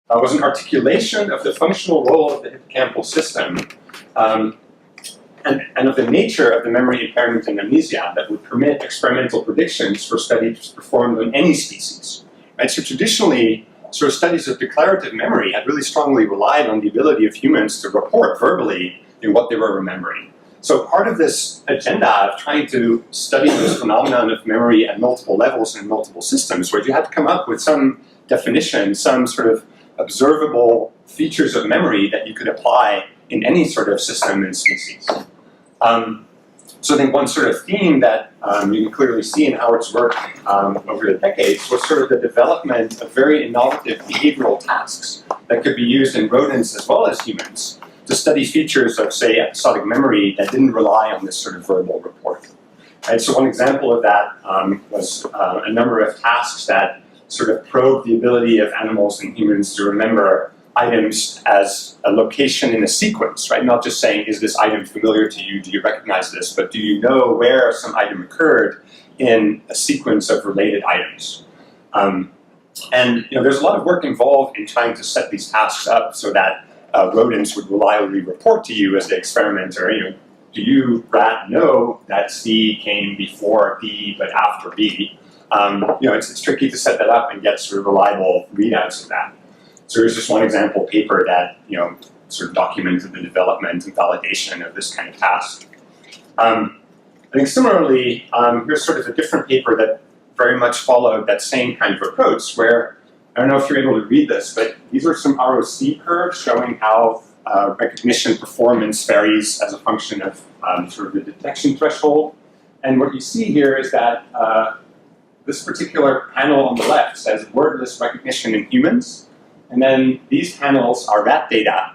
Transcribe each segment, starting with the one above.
was an articulation of the functional role of the hippocampal system and of the nature of the memory impairment and amnesia that would permit experimental predictions for studies performed on any species. Right? So traditionally, sort of studies of declarative memory had really strongly relied on the ability of humans to report verbally what they were remembering. So part of this agenda of trying to study this phenomenon of memory at multiple levels and multiple systems, where you had to come up with some definition, some sort of observable features of memory that you could apply in any sort of system and species. So I think one sort of theme that you can clearly see in Howard's work over the decades was sort of the development of very innovative behavioral tasks that could be used in rodents as well as humans to study features of, say, episodic memory that didn't rely on this sort of verbal report. Right, so one example of that was a number of tasks that sort of probe the ability of animals and humans to remember items as a location in a sequence, right? Not just saying, is this item familiar to you? Do you recognize this? But do you know where some item occurred in a sequence of related items? And there's a lot of work involved in trying to set these tasks up so that rodents would reliably report to you as the experimenter, do you, rat, know that C came before D but after B? It's tricky to set that up and get sort of reliable readouts of that. So here's just one example paper that sort of documented the development and validation of this kind of task. I think similarly, here's sort of a different paper that very much followed that same kind of approach, where I don't know if you're able to read this, but these are some ROC curves showing how recognition performance varies as a function of sort of the detection threshold. And what you see here is that this particular panel on the left says wordless recognition in humans, and then these panels are rat data.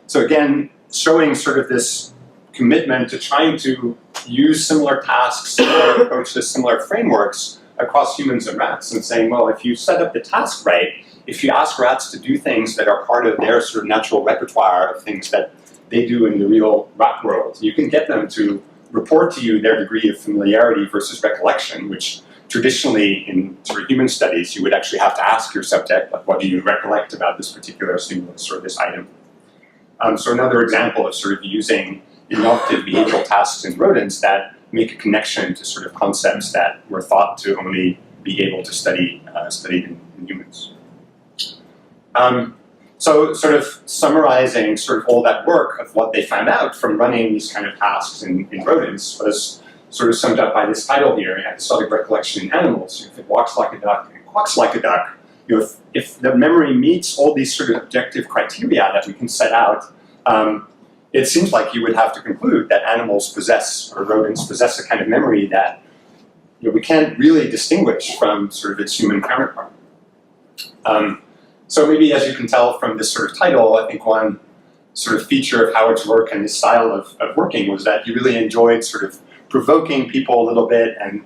So again, showing sort of this commitment to trying to use similar tasks, similar approaches, similar frameworks across humans and rats, and saying, well, if you set up the task right, if you ask rats to do things that are part of their sort of natural repertoire of things that they do in the real rat world, you can get them to report to you their degree of familiarity versus recollection, which traditionally in sort of human studies, you would actually have to ask your subject, like, what do you recollect about this particular stimulus or this item? So another example of sort of using innovative behavioral tasks in rodents that make a connection to sort of concepts that were thought to only be able to studied in humans. So sort of summarizing sort of all that work of what they found out from running these kind of tasks in rodents was sort of summed up by this title here, Episodic Recollection in Animals. If it walks like a duck and quacks like a duck, if the memory meets all these sort of objective criteria that we can set out, it seems like you would have to conclude that animals possess, or rodents possess, a kind of memory that we can't really distinguish from sort of its human counterpart. So maybe, as you can tell from this sort of title, I think one sort of feature of Howard's work and his style of working was that he really enjoyed sort of provoking people a little bit and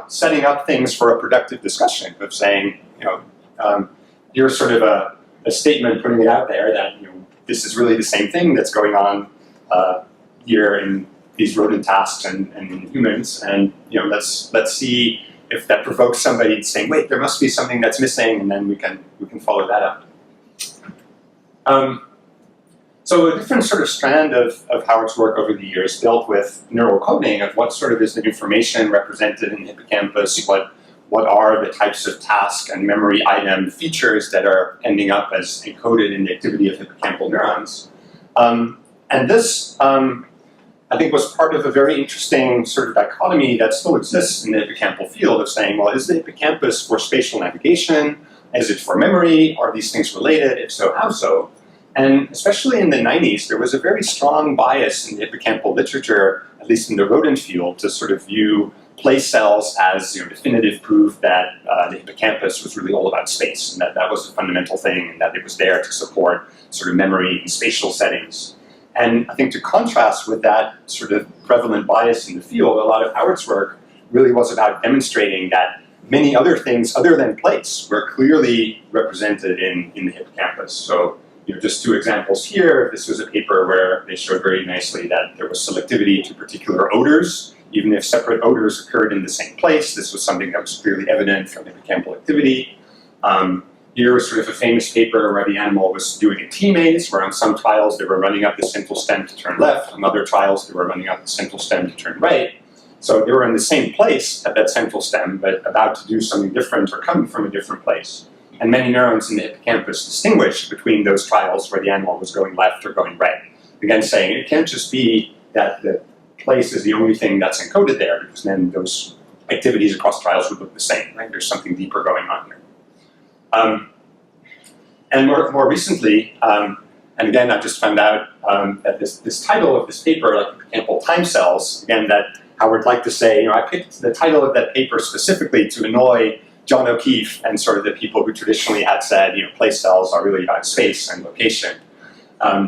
setting up things for a productive discussion of saying, here's sort of a statement putting it out there that this is really the same thing that's going on here in these rodent tasks and in humans, and let's see if that provokes somebody saying, wait, there must be something that's missing, and then we can follow that up. So a different sort of strand of Howard's work over the years dealt with neural coding of what sort of is the information represented in the hippocampus, what are the types of task and memory item features that are ending up as encoded in the activity of hippocampal neurons. And this, I think, was part of a very interesting sort of dichotomy that still exists in the hippocampal field of saying, well, is the hippocampus for spatial navigation? Is it for memory? Are these things related? If so, how so? And especially in the 90s, there was a very strong bias in the hippocampal literature, at least in the rodent field, to sort of view place cells as definitive proof that the hippocampus was really all about space, and that was a fundamental thing, and that it was there to support sort of memory in spatial settings. And I think to contrast with that sort of prevalent bias in the field, a lot of Howard's work really was about demonstrating that many other things other than place were clearly represented in the hippocampus. So just two examples here. This was a paper where they showed very nicely that there was selectivity to particular odors, even if separate odors occurred in the same place. This was something that was clearly evident from hippocampal activity. Here was sort of a famous paper where the animal was doing a T-maze, where on some trials they were running up the central stem to turn left, on other trials they were running up the central stem to turn right. So they were in the same place at that central stem, but about to do something different or coming from a different place. And many neurons in the hippocampus distinguished between those trials where the animal was going left or going right. Again, saying it can't just be that the place is the only thing that's encoded there, because then those activities across trials would look the same, right? There's something deeper going on here. And more recently, and again, I just found out that this title of this paper, like hippocampal time cells, again, that Howard liked to say, I picked the title of that paper specifically to annoy John O'Keefe and sort of the people who traditionally had said, place cells are really about space and location.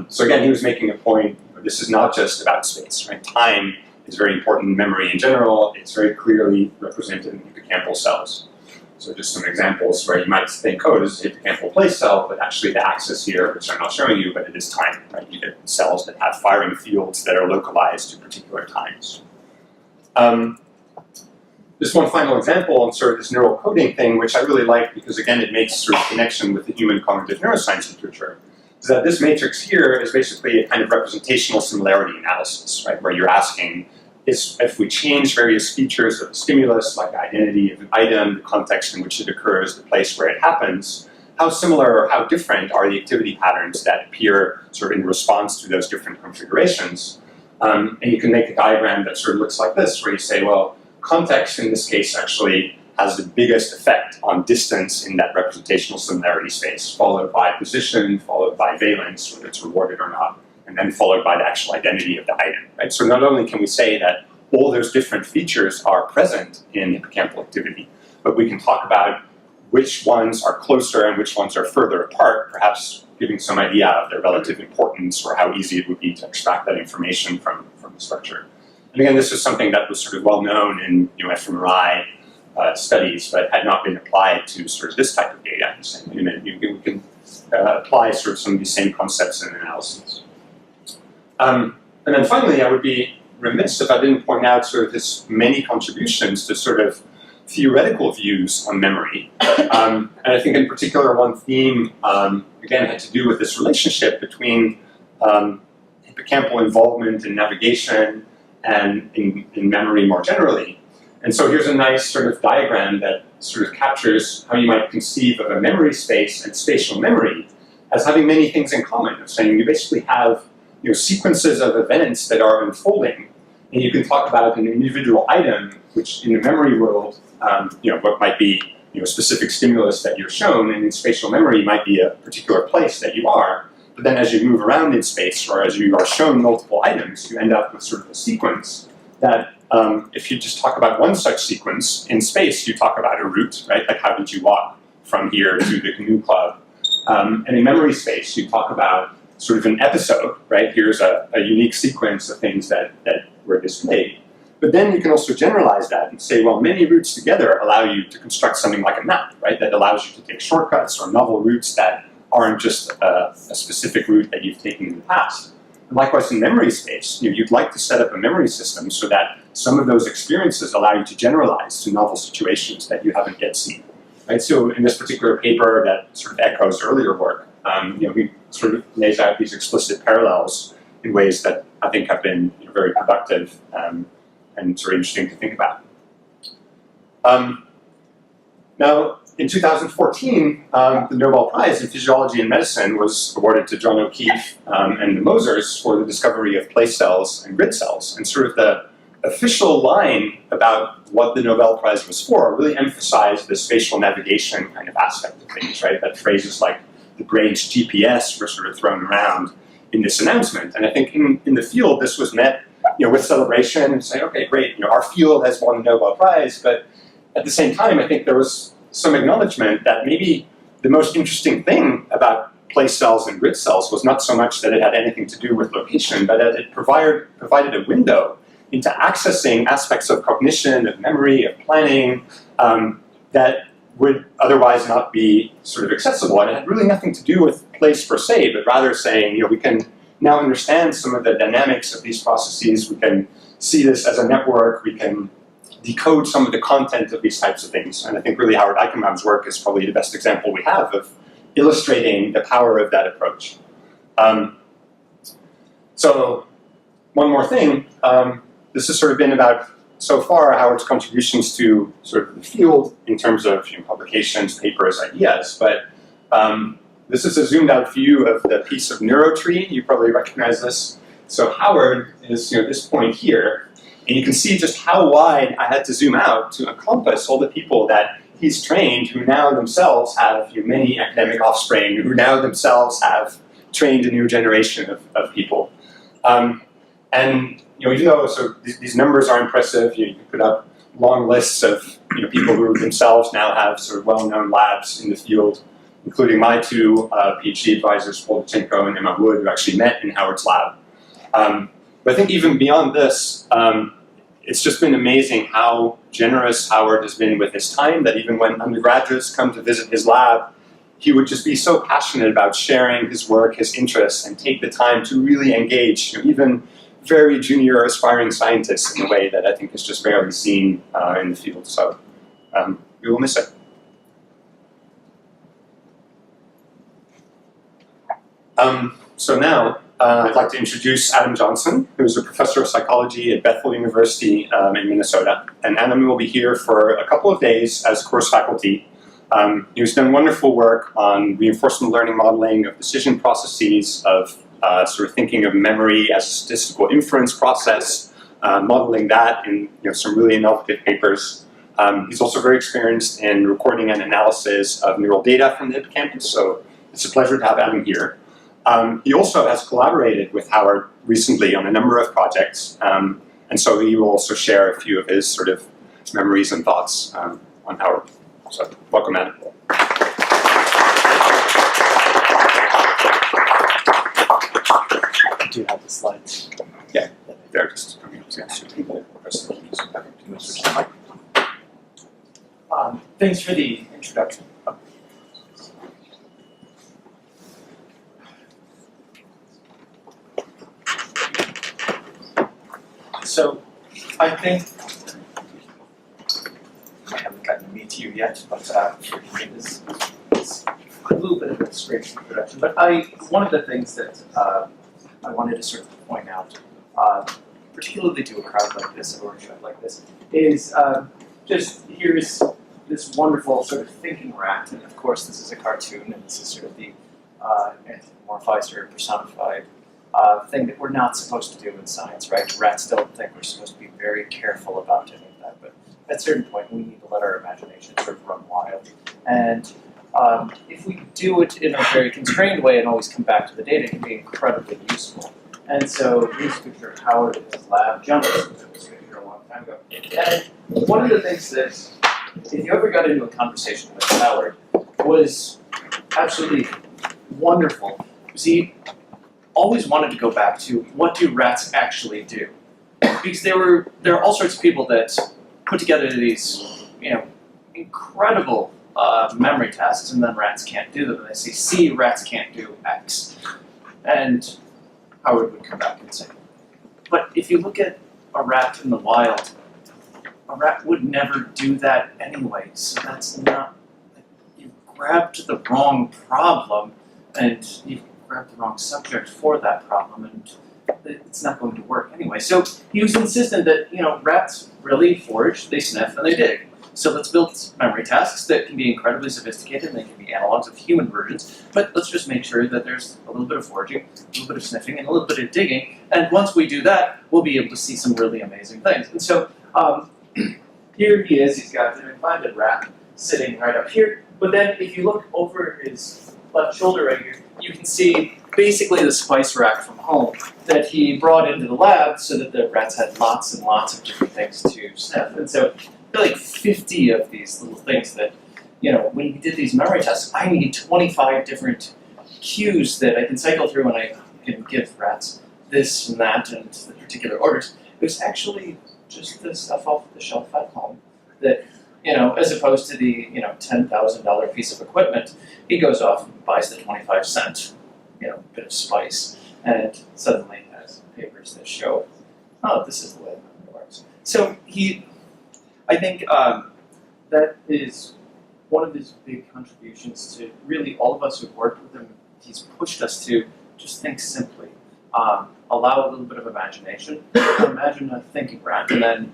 So again, he was making a point, this is not just about space, right? Time is very important in memory in general. It's very clearly represented in hippocampal cells. So just some examples where you might think, oh, this is a hippocampal place cell, but actually the axis here, which I'm not showing you, but it is time, right? You get cells that have firing fields that are localized to particular times. Just one final example on sort of this neural coding thing, which I really like because, again, it makes sort of connection with the human cognitive neuroscience literature, is that this matrix here is basically a kind of representational similarity analysis, right? Where you're asking, if we change various features of the stimulus, like the identity of an item, the context in which it occurs, the place where it happens, how similar or how different are the activity patterns that appear sort of in response to those different configurations? And you can make a diagram that sort of looks like this, where you say, well, context in this case actually has the biggest effect on distance in that representational similarity space, followed by position, followed by valence, whether it's rewarded or not, and then followed by the actual identity of the item, right? So not only can we say that all those different features are present in hippocampal activity, but we can talk about which ones are closer and which ones are further apart, perhaps giving some idea of their relative importance or how easy it would be to extract that information from the structure. And again, this is something that was sort of well known in fMRI studies, but had not been applied to sort of this type of data. So we can apply sort of some of these same concepts in analysis. And then finally, I would be remiss if I didn't point out sort of his many contributions to sort of theoretical views on memory. And I think in particular one theme, again, had to do with this relationship between hippocampal involvement in navigation and in memory more generally. And so here's a nice sort of diagram that sort of captures how you might conceive of a memory space and spatial memory as having many things in common, of saying you basically have sequences of events that are unfolding, and you can talk about an individual item, which in the memory world, what might be a specific stimulus that you're shown, and in spatial memory might be a particular place that you are. But then as you move around in space, or as you are shown multiple items, you end up with sort of a sequence that, if you just talk about one such sequence, in space you talk about a route, right? Like how did you walk from here to the canoe club? And in memory space, you talk about sort of an episode, right? Here's a unique sequence of things that were displayed. But then you can also generalize that and say, well, many routes together allow you to construct something like a map, right? That allows you to take shortcuts or novel routes that aren't just a specific route that you've taken in the past. And likewise, in memory space, you'd like to set up a memory system so that some of those experiences allow you to generalize to novel situations that you haven't yet seen. Right? So in this particular paper that sort of echoes earlier work, we sort of lays out these explicit parallels in ways that I think have been very productive and sort of interesting to think about. Now, in 2014, the Nobel Prize in Physiology and Medicine was awarded to John O'Keefe and the Mosers for the discovery of place cells and grid cells. And sort of the official line about what the Nobel Prize was for really emphasized the spatial navigation kind of aspect of things, right? That phrases like the brain's GPS were sort of thrown around in this announcement. And I think in the field, this was met with celebration and saying, okay, great, our field has won the Nobel Prize. But at the same time, I think there was some acknowledgement that maybe the most interesting thing about place cells and grid cells was not so much that it had anything to do with location, but that it provided a window into accessing aspects of cognition, of memory, of planning, that would otherwise not be sort of accessible. And it had really nothing to do with place per se, but rather saying, we can now understand some of the dynamics of these processes. We can see this as a network. We can decode some of the content of these types of things. And I think really Howard Eichenbaum's work is probably the best example we have of illustrating the power of that approach. So one more thing, this has sort of been about, so far, Howard's contributions to sort of the field in terms of publications, papers, ideas, but this is a zoomed out view of the piece of neurotree. You probably recognize this. So Howard is this point here, and you can see just how wide I had to zoom out to encompass all the people that he's trained, who now themselves have many academic offspring, who now themselves have trained a new generation of people. And even though these numbers are impressive, you can put up long lists of people who themselves now have sort of well-known labs in the field, including my two PhD advisors, Paul Dachenko and Emma Wood, who actually met in Howard's lab. But I think even beyond this, it's just been amazing how generous Howard has been with his time, that even when undergraduates come to visit his lab, he would just be so passionate about sharing his work, his interests, and take the time to really engage even very junior aspiring scientists in a way that I think is just rarely seen in the field. So we will miss it. So now I'd like to introduce Adam Johnson, who is a professor of psychology at Bethel University in Minnesota. And Adam will be here for a couple of days as course faculty. He's done wonderful work on reinforcement learning modeling of decision processes, of sort of thinking of memory as a statistical inference process, modeling that in some really innovative papers. He's also very experienced in recording and analysis of neural data from the hippocampus, so it's a pleasure to have Adam here. He also has collaborated with Howard recently on a number of projects, and so he will also share a few of his sort of memories and thoughts on Howard. So, welcome, Adam. Do you have the slides? Yeah, they're just coming up. Thanks for the introduction. So, I think I haven't gotten to meet you yet, but this is a little bit of a strange introduction. But one of the things that I wanted to sort of point out, particularly to a crowd like this, a workshop like this, is just here's this wonderful sort of thinking rat, and of course this is a cartoon, and this is sort of the anthropomorphized or personified thing that we're not supposed to do in science, right? Rats don't think we're supposed to be very careful about any of that, but at a certain point we need to let our imagination sort of run wild. And if we do it in a very constrained way and always come back to the data, it can be incredibly useful. And so here's a picture of Howard in his lab. John took this picture a long time ago. And one of the things that, if you ever got into a conversation with Howard, was absolutely wonderful, was he always wanted to go back to what do rats actually do? Because there are all sorts of people that put together these, incredible memory tasks, and then rats can't do them. And they say, see, rats can't do X. And Howard would come back and say, but if you look at a rat in the wild, a rat would never do that anyway. So that's not, you grabbed the wrong problem, and you grabbed the wrong subject for that problem, and it's not going to work anyway. So he was insistent that, rats really forage, they sniff, and they dig. So let's build memory tasks that can be incredibly sophisticated, and they can be analogs of human versions, but let's just make sure that there's a little bit of foraging, a little bit of sniffing, and a little bit of digging, and once we do that, we'll be able to see some really amazing things. And so here he is, he's got an implanted rat sitting right up here, but then if you look over his left shoulder right here, you can see basically the spice rack from home that he brought into the lab so that the rats had lots and lots of different things to sniff. And so there are like 50 of these little things that, when we did these memory tests, I need 25 different cues that I can cycle through and I can give rats this and that and the particular orders. It was actually just the stuff off the shelf at home that, as opposed to the, $10,000 piece of equipment, he goes off and buys the 25-cent, bit of spice, and suddenly has papers that show, oh, this is the way it works. So I think that is one of his big contributions to really all of us who've worked with him, he's pushed us to just think simply, allow a little bit of imagination, imagine a thinking graph, and then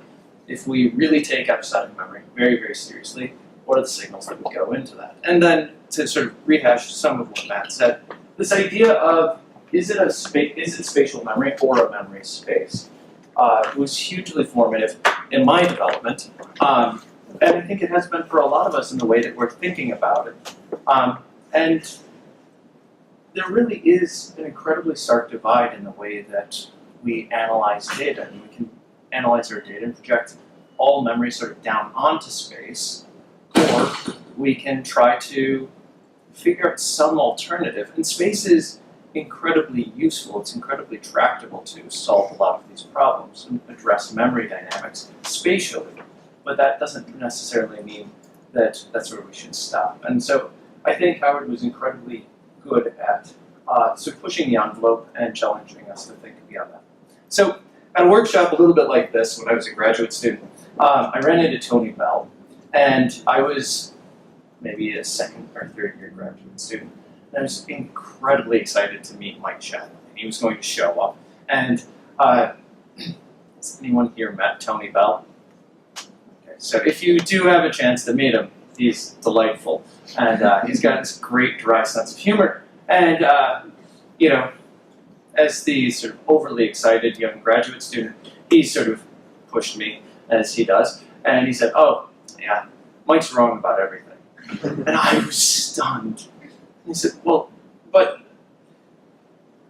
if we really take episodic memory very, very seriously, what are the signals that would go into that? And then to sort of rehash some of what Matt said, this idea of is it spatial memory or a memory space was hugely formative in my development. And I think it has been for a lot of us in the way that we're thinking about it. And there really is an incredibly stark divide in the way that we analyze data. And we can analyze our data and project all memory sort of down onto space, or we can try to figure out some alternative. And space is incredibly useful. It's incredibly tractable to solve a lot of these problems and address memory dynamics spatially. But that doesn't necessarily mean that that's where we should stop. And so I think Howard was incredibly good at sort of pushing the envelope and challenging us to think beyond that. So at a workshop a little bit like this, when I was a graduate student, I ran into Tony Bell, and I was maybe a second or third year graduate student. And I was incredibly excited to meet Mike Chapman. He was going to show up. And has anyone here met Tony Bell? Okay, so if you do have a chance to meet him, he's delightful. And he's got this great dry sense of humor. And, you know, as the sort of overly excited young graduate student, he sort of pushed me, as he does. And he said, oh, yeah, Mike's wrong about everything. And I was stunned. He said, well, but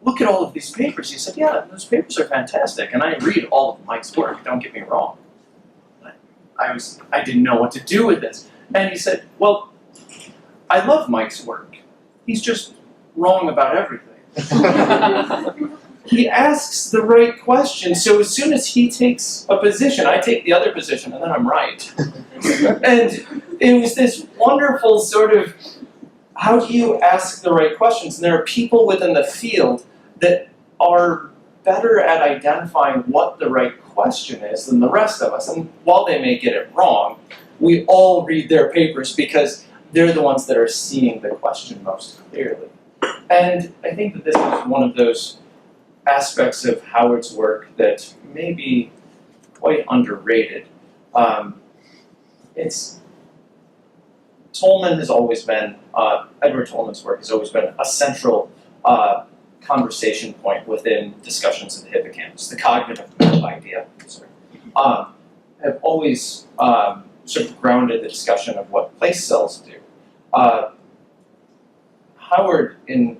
look at all of these papers. He said, yeah, those papers are fantastic, and I read all of Mike's work, don't get me wrong. I didn't know what to do with this. And he said, well, I love Mike's work. He's just wrong about everything. He asks the right question, so as soon as he takes a position, I take the other position, and then I'm right. And it was this wonderful sort of, how do you ask the right questions? And there are people within the field that are better at identifying what the right question is than the rest of us. And while they may get it wrong, we all read their papers because they're the ones that are seeing the question most clearly. And I think that this is one of those aspects of Howard's work that may be quite underrated. Tolman has always been, Edward Tolman's work has always been a central conversation point within discussions of the hippocampus. The cognitive idea, have always sort of grounded the discussion of what place cells do. Howard, in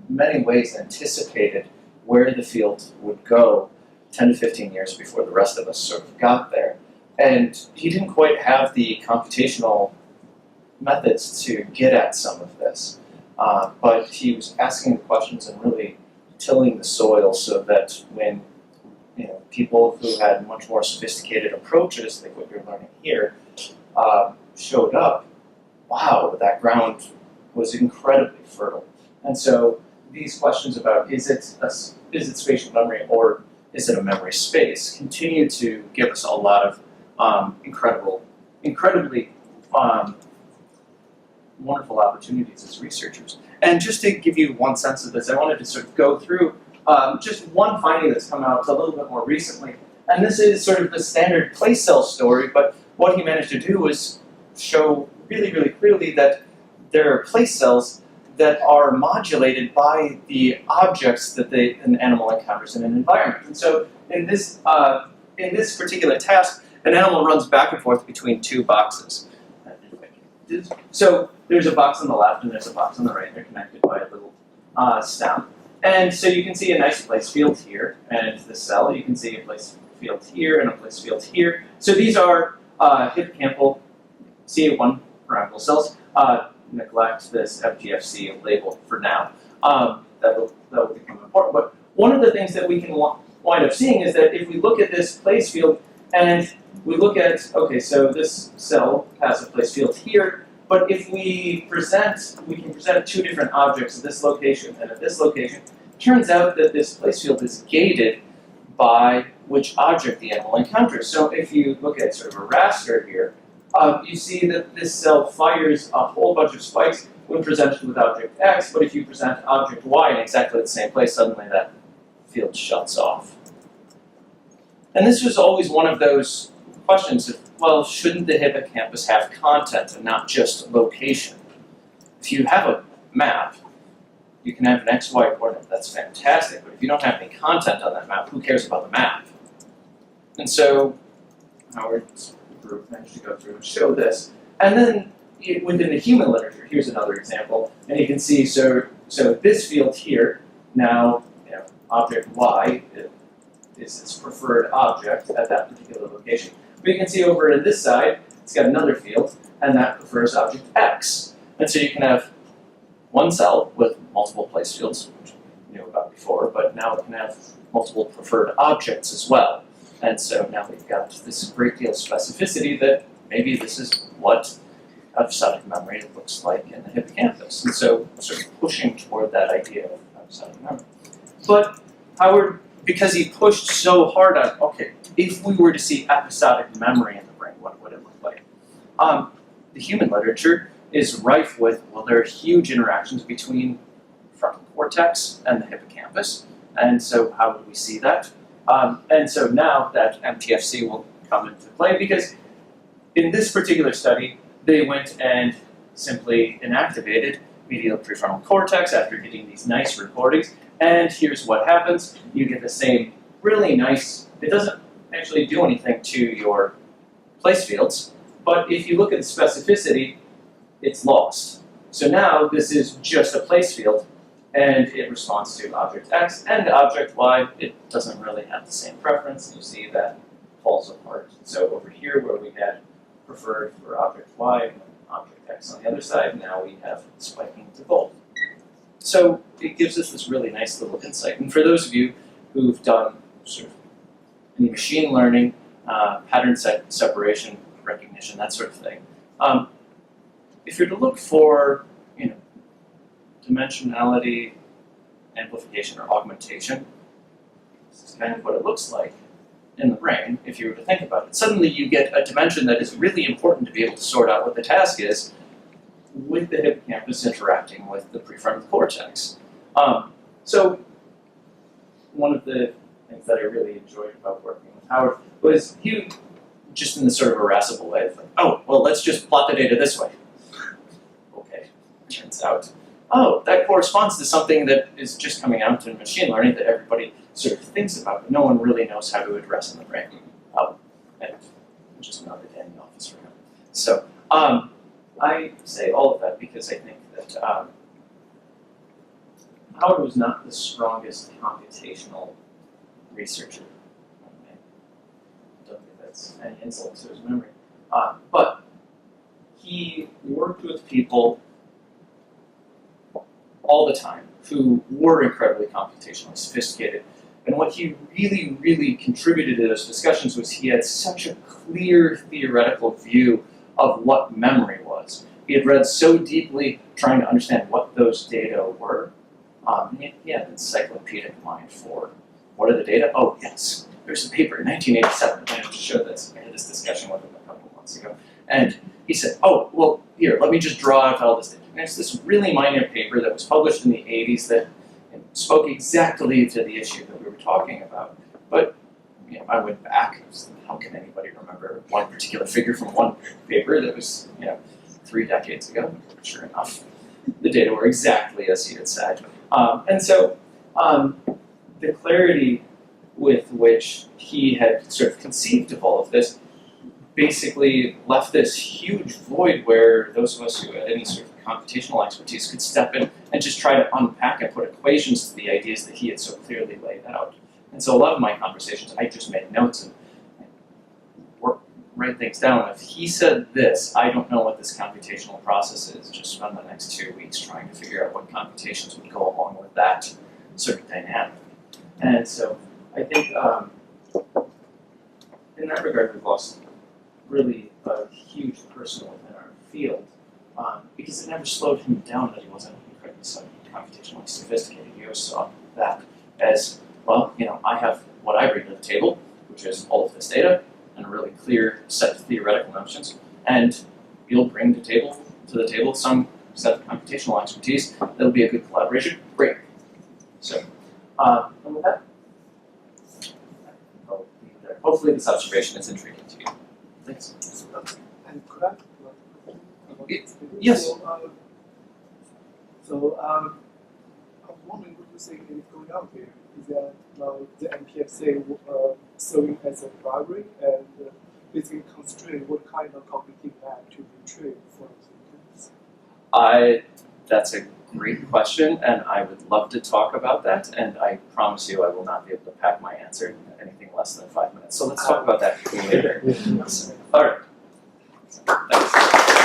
many ways, anticipated where the field would go 10 to 15 years before the rest of us sort of got there. And he didn't quite have the computational methods to get at some of this. But he was asking the questions and really tilling the soil so that when people who had much more sophisticated approaches, like what you're learning here, showed up, wow, that ground was incredibly fertile. And so these questions about is it spatial memory or is it a memory space continue to give us a lot of incredibly wonderful opportunities as researchers. And just to give you one sense of this, I wanted to sort of go through just one finding that's come out a little bit more recently. And this is sort of the standard place cell story, but what he managed to do was show really, really clearly that there are place cells that are modulated by the objects that an animal encounters in an environment. And so in this particular task, an animal runs back and forth between two boxes. So there's a box on the left and there's a box on the right. They're connected by a little stem. And so you can see a nice place field here, and the cell, you can see a place field here and a place field here. So these are hippocampal CA1 pyramidal cells. Neglect this FGFC label for now. That will become important. But one of the things that we can wind up seeing is that if we look at this place field and we look at, okay, so this cell has a place field here, but if we can present two different objects at this location and at this location. It turns out that this place field is gated by which object the animal encounters. So if you look at sort of a raster here, You see that this cell fires a whole bunch of spikes when presented with object X, but if you present object Y in exactly the same place, suddenly that field shuts off. And this was always one of those questions of, well, shouldn't the hippocampus have content and not just location? If you have a map, you can have an XY coordinate, that's fantastic, but if you don't have any content on that map, who cares about the map? And so Howard's group managed to go through and show this. And then within the human literature, here's another example, and you can see, so this field here, now, object Y is its preferred object at that particular location. But you can see over in this side, it's got another field, and that prefers object X. And so you can have one cell with multiple place fields, which we knew about before, but now it can have multiple preferred objects as well. And so now we've got this great deal of specificity that maybe this is what episodic memory looks like in the hippocampus. And so sort of pushing toward that idea of episodic memory. But Howard, because he pushed so hard on, okay, if we were to see episodic memory in the brain, what would it look like? The human literature is rife with, well, there are huge interactions between frontal cortex and the hippocampus. And so how do we see that? And so now that MTFC will come into play, because in this particular study, they went and simply inactivated medial prefrontal cortex after getting these nice recordings. And here's what happens. You get the same really nice, it doesn't actually do anything to your place fields, but if you look at the specificity, it's lost. So now this is just a place field, and it responds to object X, and object Y, it doesn't really have the same preference. You see that falls apart. So over here where we had preferred for object Y and object X on the other side, now we have spiking to both. So it gives us this really nice little insight. And for those of you who've done sort of any machine learning, pattern separation, recognition, that sort of thing, if you're to look for, dimensionality, amplification, or augmentation, this is kind of what it looks like in the brain if you were to think about it. Suddenly you get a dimension that is really important to be able to sort out what the task is with the hippocampus interacting with the prefrontal cortex. So one of the things that I really enjoyed about working with Howard was he, just in this sort of irascible way, like, oh, well, let's just plot the data this way. Okay, turns out, oh, that corresponds to something that is just coming out in machine learning that everybody sort of thinks about, but no one really knows how to address in the brain. And just another day in the office for him. So I say all of that because I think that Howard was not the strongest computational researcher. I don't think that's any insult to his memory. But he worked with people all the time who were incredibly computationally sophisticated. And what he really, really contributed to those discussions was he had such a clear theoretical view of what memory was. He had read so deeply trying to understand what those data were. He had an encyclopedic mind for what are the data? Oh, yes, there's a paper in 1987. I managed to show this. I had this discussion with him a couple months ago. And he said, oh, well, here, let me just draw out all this data. And there's this really minor paper that was published in the 80s that spoke exactly to the issue that we were talking about. But I went back and was like, how can anybody remember one particular figure from one paper that was 3 decades ago? Sure enough, the data were exactly as he had said. And so the clarity with which he had sort of conceived of all of this basically left this huge void where those of us who had any sort of computational expertise could step in and just try to unpack and put equations to the ideas that he had so clearly laid out. And so a lot of my conversations, I just made notes and write things down. If he said this, I don't know what this computational process is. Just spend the next 2 weeks trying to figure out what computations would go along with that sort of dynamic. And so I think in that regard, we've lost really a huge person within our field because it never slowed him down that he wasn't incredibly computationally sophisticated. He always saw that as, well, I have what I bring to the table, which is all of this data, and a really clear set of theoretical notions. and you'll bring to the table some set of computational expertise that'll be a good collaboration. Great. So, and with that, I'll leave it there. Hopefully this observation is intriguing to you. Thanks. And could I? Yes. So, I'm wondering what you think is going on here. Is that the MPSA serving as a library and basically constrain what kind of cognitive map to retrieve for students? That's a great question, and I would love to talk about that, and I promise you I will not be able to pack my answer in anything less than 5 minutes. So let's talk about that later. All right. Thanks.